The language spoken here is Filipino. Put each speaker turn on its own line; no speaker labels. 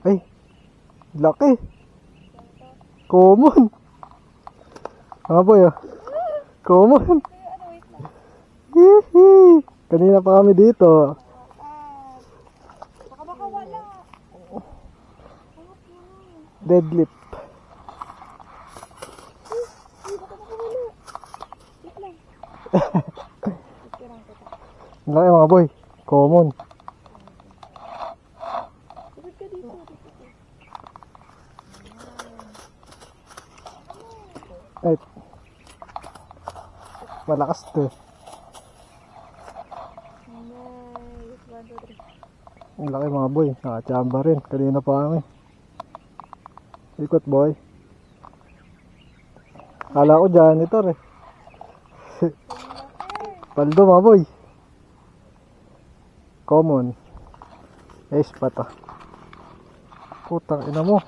Ay, laki. Common. Mga boy, oh. Common. Hihi. Kanina pa kami dito.
Baka wala.
Deadlift. Laki mga boy. Common. Ay. Malakas to. Ang laki mga boy. Nakachamba rin. Kanina pa kami. Ikot boy. Kala ko janitor eh. Paldo mga boy. Common. Ace pa to. Putang ina mo.